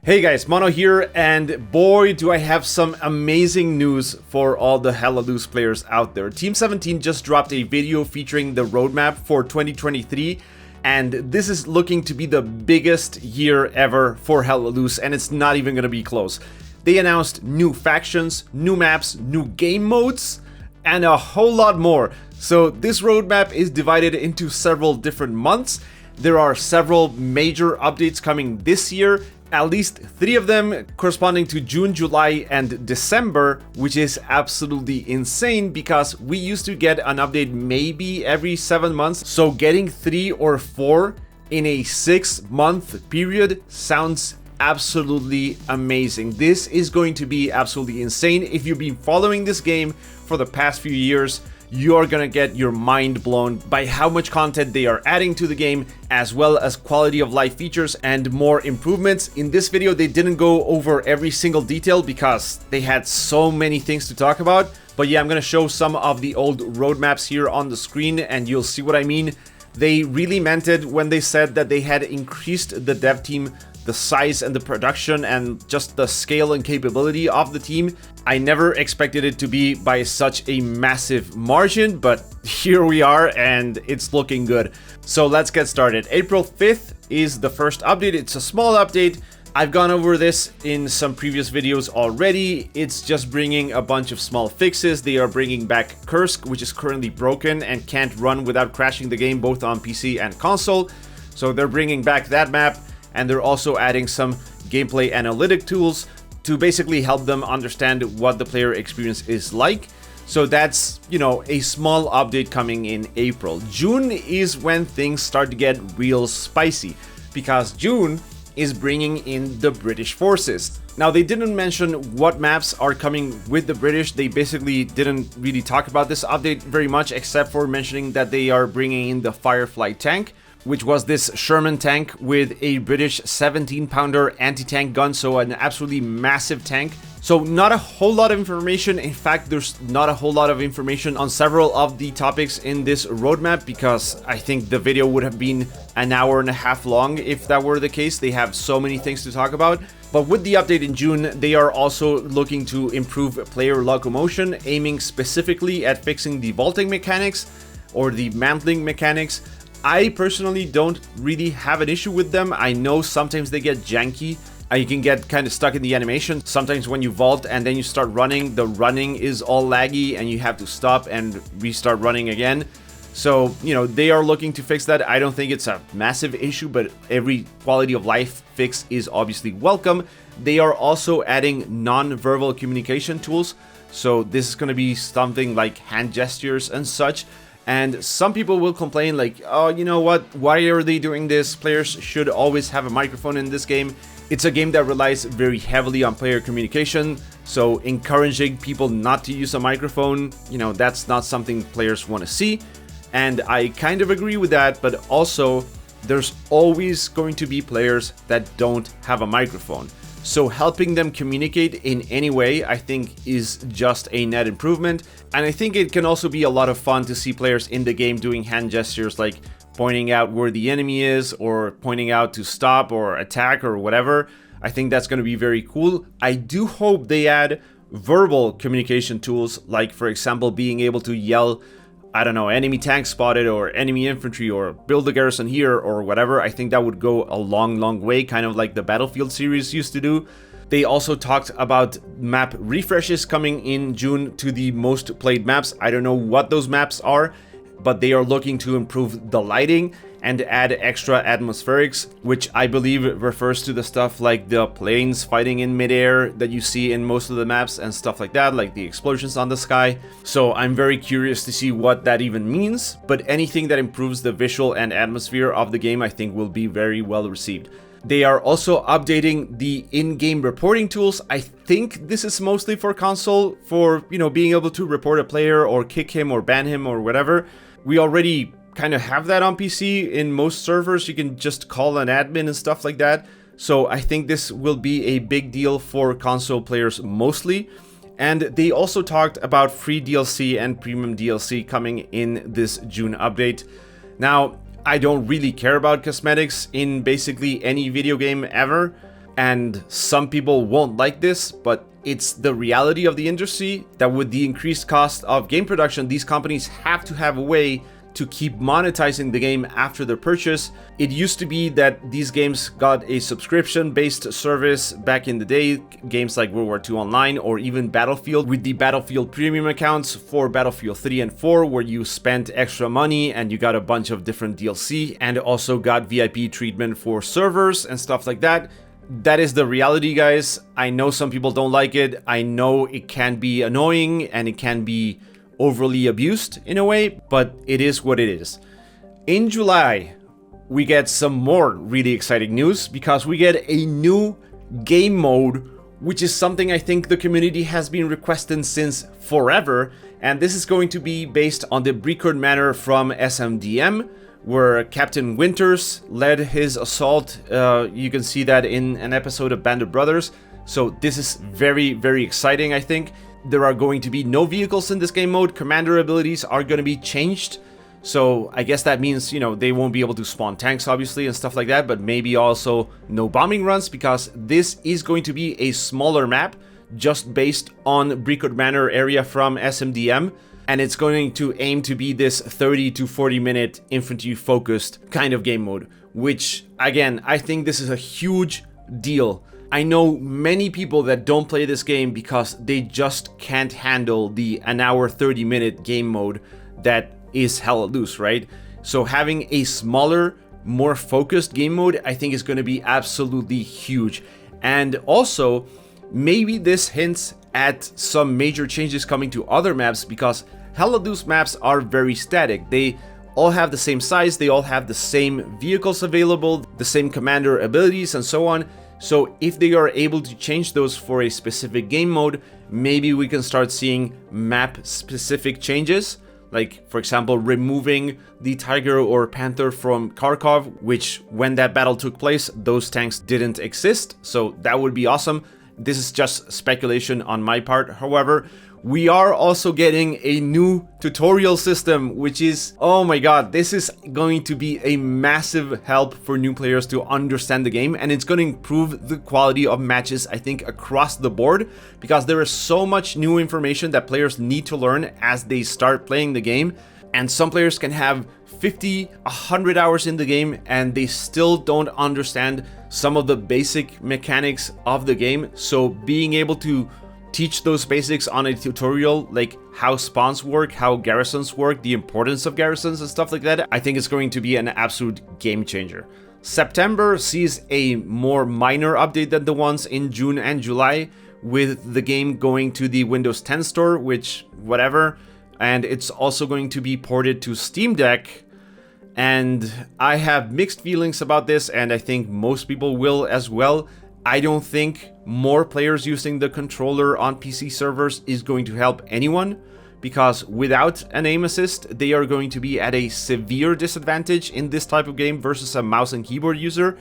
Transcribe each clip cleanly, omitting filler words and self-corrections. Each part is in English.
Hey guys, Mono here, and boy do I have some amazing news for all the Hella Loose players out there. Team 17 just dropped a video featuring the roadmap for 2023, and this is looking to be the biggest year ever for Hella Loose, and it's not even gonna be close. They announced new factions, new maps, new game modes, and a whole lot more. So this roadmap is divided into several different months. There are several major updates coming this year, at least 3 of them corresponding to June, July, and December, which is absolutely insane because we used to get an update maybe every 7 months. So getting 3 or 4 in a 6-month period sounds absolutely amazing. This is going to be absolutely insane. If you've been following this game for the past few years, you're gonna get your mind blown by how much content they are adding to the game, as well as quality of life features and more improvements. In this video, they didn't go over every single detail because they had so many things to talk about. But yeah, I'm gonna show some of the old roadmaps here on the screen and you'll see what I mean. They really meant it when they said that they had increased the dev team, the size and the production and just the scale and capability of the team. I never expected it to be by such a massive margin, but here we are and it's looking good. So let's get started. April 5th is the first update. It's a small update. I've gone over this in some previous videos already. It's just bringing a bunch of small fixes. They are bringing back Kursk, which is currently broken and can't run without crashing the game both on PC and console. So they're bringing back that map. And they're also adding some gameplay analytic tools to basically help them understand what the player experience is like. So that's, a small update coming in April. June is when things start to get real spicy because June is bringing in the British forces. Now, they didn't mention what maps are coming with the British. They basically didn't really talk about this update very much, except for mentioning that they are bringing in the Firefly tank, which was this Sherman tank with a British 17-pounder anti-tank gun, so an absolutely massive tank. So not a whole lot of information. In fact, there's not a whole lot of information on several of the topics in this roadmap because I think the video would have been an hour and a half long if that were the case. They have so many things to talk about. But with the update in June, they are also looking to improve player locomotion, aiming specifically at fixing the vaulting mechanics or the mantling mechanics. I personally don't really have an issue with them. I know sometimes they get janky. You can get kind of stuck in the animation. Sometimes when you vault and then you start running, the running is all laggy and you have to stop and restart running again. So, they are looking to fix that. I don't think it's a massive issue, but every quality of life fix is obviously welcome. They are also adding non-verbal communication tools. So this is going to be something like hand gestures and such. And some people will complain like, oh, you know what? Why are they doing this? Players should always have a microphone in this game. It's a game that relies very heavily on player communication. So encouraging people not to use a microphone, that's not something players want to see. And I kind of agree with that, but also there's always going to be players that don't have a microphone. So helping them communicate in any way, I think, is just a net improvement. And I think it can also be a lot of fun to see players in the game doing hand gestures like pointing out where the enemy is or pointing out to stop or attack or whatever. I think that's going to be very cool. I do hope they add verbal communication tools, like, for example, being able to yell, I don't know, enemy tank spotted or enemy infantry or build a garrison here or whatever. I think that would go a long way, kind of like the Battlefield series used to do. They also talked about map refreshes coming in June to the most played maps. I don't know what those maps are, but they are looking to improve the lighting and add extra atmospherics, which I believe refers to the stuff like the planes fighting in midair that you see in most of the maps and stuff like that, like the explosions on the sky. So I'm very curious to see what that even means, but anything that improves the visual and atmosphere of the game I think will be very well received. They are also updating the in-game reporting tools. I think this is mostly for console, for, being able to report a player or kick him or ban him or whatever. We already kind of have that on PC. In most servers, you can just call an admin and stuff like that. So I think this will be a big deal for console players mostly. And they also talked about free DLC and premium DLC coming in this June update. Now, I don't really care about cosmetics in basically any video game ever. And some people won't like this, but it's the reality of the industry that with the increased cost of game production, these companies have to have a way to keep monetizing the game after their purchase. It used to be that these games got a subscription-based service back in the day, games like World War II Online or even Battlefield, with the Battlefield premium accounts for Battlefield 3 and 4, where you spent extra money and you got a bunch of different DLC and also got VIP treatment for servers and stuff like that. That is the reality, guys. I know some people don't like it. I know it can be annoying and it can be overly abused in a way, but it is what it is. In July, we get some more really exciting news because we get a new game mode, which is something I think the community has been requesting since forever. And this is going to be based on the Brickard Manor from SMDM, where Captain Winters led his assault. You can see that in an episode of Band of Brothers. So this is very, very exciting, I think. There are going to be no vehicles in this game mode. Commander abilities are going to be changed. So I guess that means, you know, they won't be able to spawn tanks, obviously, and stuff like that. But maybe also no bombing runs, because this is going to be a smaller map just based on Brickard Manor area from SMDM. And it's going to aim to be this 30 to 40 minute infantry focused kind of game mode, which again, I think this is a huge deal. I know many people that don't play this game because they just can't handle the an hour 30 minute game mode that is Hell Let Loose, right? So having a smaller, more focused game mode, I think is going to be absolutely huge. And also, maybe this hints at some major changes coming to other maps, because Hell Let Loose maps are very static. They all have the same size, they all have the same vehicles available, the same commander abilities and so on. So if they are able to change those for a specific game mode, maybe we can start seeing map specific changes. Like, for example, removing the Tiger or Panther from Kharkov, which when that battle took place, those tanks didn't exist. So that would be awesome. This is just speculation on my part, however. We are also getting a new tutorial system, which is, oh my god, this is going to be a massive help for new players to understand the game, and it's going to improve the quality of matches, I think, across the board, because there is so much new information that players need to learn as they start playing the game, and some players can have 50, 100 hours in the game and they still don't understand some of the basic mechanics of the game. So being able to teach those basics on a tutorial, like how spawns work, how garrisons work, the importance of garrisons and stuff like that, I think it's going to be an absolute game changer. September sees a more minor update than the ones in June and July, with the game going to the Windows 10 store, which whatever, and it's also going to be ported to Steam Deck. And I have mixed feelings about this, and I think most people will as well. I don't think more players using the controller on PC servers is going to help anyone, because without an aim assist, they are going to be at a severe disadvantage in this type of game versus a mouse and keyboard user.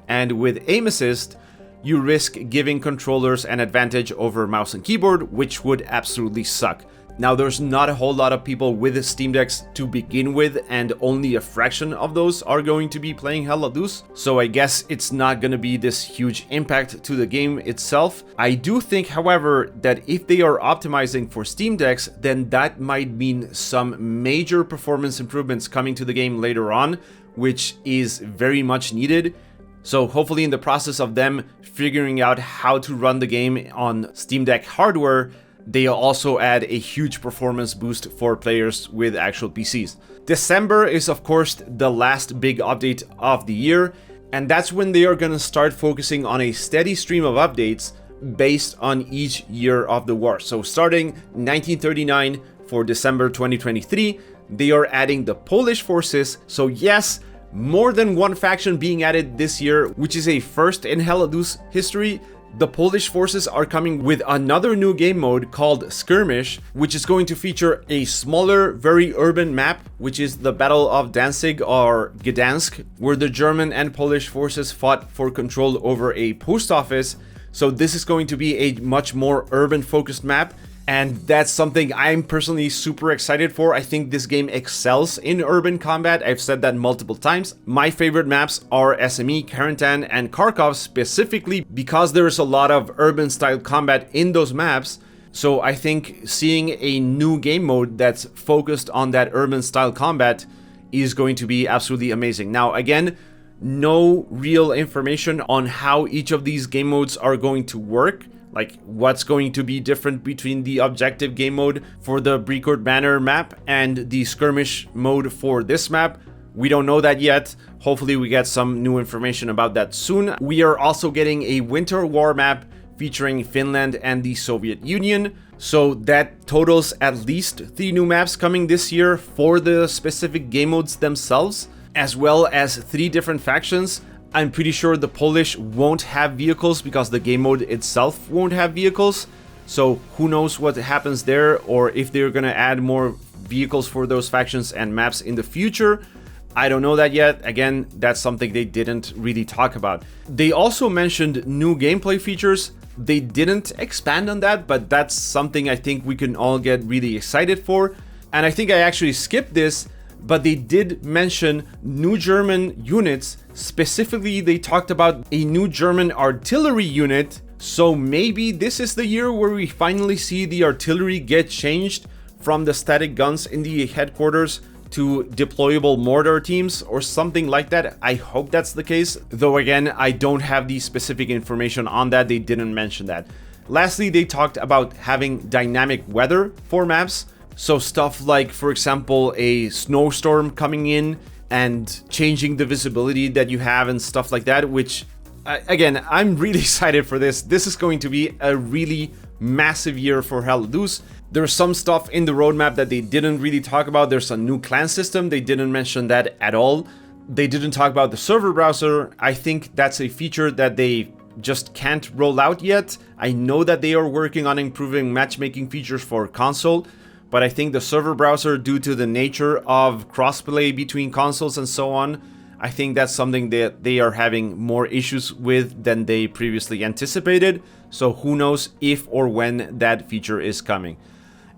And with aim assist, you risk giving controllers an advantage over mouse and keyboard, which would absolutely suck. Now, there's not a whole lot of people with Steam Decks to begin with, and only a fraction of those are going to be playing Hell Let Loose. So I guess it's not going to be this huge impact to the game itself. I do think, however, that if they are optimizing for Steam Decks, then that might mean some major performance improvements coming to the game later on, which is very much needed. So hopefully in the process of them figuring out how to run the game on Steam Deck hardware, they also add a huge performance boost for players with actual PCs. December is of course the last big update of the year, and that's when they are gonna start focusing on a steady stream of updates based on each year of the war. So starting 1939 for December 2023, they are adding the Polish forces. So yes, more than one faction being added this year, which is a first in Hell Let Loose history. The Polish forces are coming with another new game mode called Skirmish, which is going to feature a smaller, very urban map, which is the Battle of Danzig or Gdansk, where the German and Polish forces fought for control over a post office. So this is going to be a much more urban focused map. And that's something I'm personally super excited for. I think this game excels in urban combat. I've said that multiple times. My favorite maps are SME, Carentan, and Kharkov, specifically because there's a lot of urban style combat in those maps. So I think seeing a new game mode that's focused on that urban style combat is going to be absolutely amazing. Now, again, no real information on how each of these game modes are going to work. Like what's going to be different between the objective game mode for the Brecourt Manor map and the skirmish mode for this map. We don't know that yet. Hopefully we get some new information about that soon. We are also getting a Winter War map featuring Finland and the Soviet Union. So that totals at least 3 new maps coming this year for the specific game modes themselves, as well as 3 different factions. I'm pretty sure the Polish won't have vehicles because the game mode itself won't have vehicles. So who knows what happens there, or if they're gonna add more vehicles for those factions and maps in the future. I don't know that yet. Again, that's something they didn't really talk about. They also mentioned new gameplay features. They didn't expand on that, but that's something I think we can all get really excited for. And I think I actually skipped this, but they did mention new German units. Specifically, they talked about a new German artillery unit. So maybe this is the year where we finally see the artillery get changed from the static guns in the headquarters to deployable mortar teams or something like that. I hope that's the case. Though again, I don't have the specific information on that. They didn't mention that. Lastly, they talked about having dynamic weather for maps. So stuff like, for example, a snowstorm coming in and changing the visibility that you have and stuff like that, which, again, I'm really excited for this. This is going to be a really massive year for HELLADUS. There's some stuff in the roadmap that they didn't really talk about. There's a new clan system. They didn't mention that at all. They didn't talk about the server browser. I think that's a feature that they just can't roll out yet. I know that they are working on improving matchmaking features for console, but I think the server browser, due to the nature of crossplay between consoles and so on, I think that's something that they are having more issues with than they previously anticipated. So who knows if or when that feature is coming.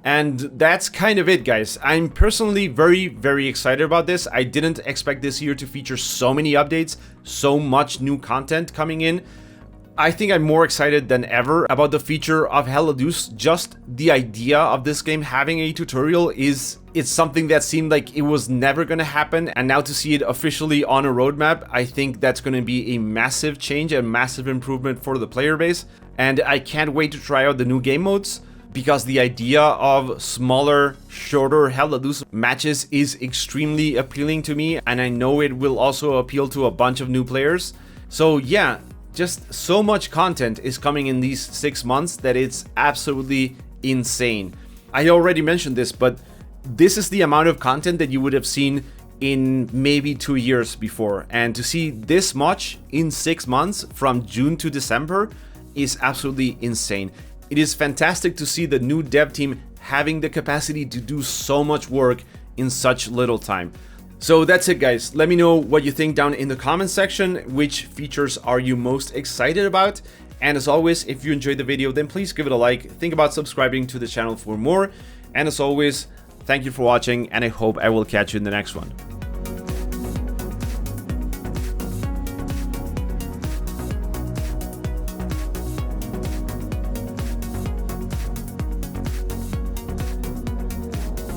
And that's kind of it, guys. I'm personally very, very excited about this. I didn't expect this year to feature so many updates, so much new content coming in. I think I'm more excited than ever about the feature of HELLADUS. Just the idea of this game having a tutorial it's something that seemed like it was never going to happen, and now to see it officially on a roadmap, I think that's going to be a massive change, a massive improvement for the player base. And I can't wait to try out the new game modes, because the idea of smaller, shorter HELLADUS matches is extremely appealing to me, and I know it will also appeal to a bunch of new players. So yeah, just so much content is coming in these 6 months that it's absolutely insane. I already mentioned this, but this is the amount of content that you would have seen in maybe 2 years before. And to see this much in 6 months from June to December is absolutely insane. It is fantastic to see the new dev team having the capacity to do so much work in such little time. So that's it, guys. Let me know what you think down in the comment section. Which features are you most excited about? And as always, if you enjoyed the video, then please give it a like. Think about subscribing to the channel for more. And as always, thank you for watching, and I hope I will catch you in the next one.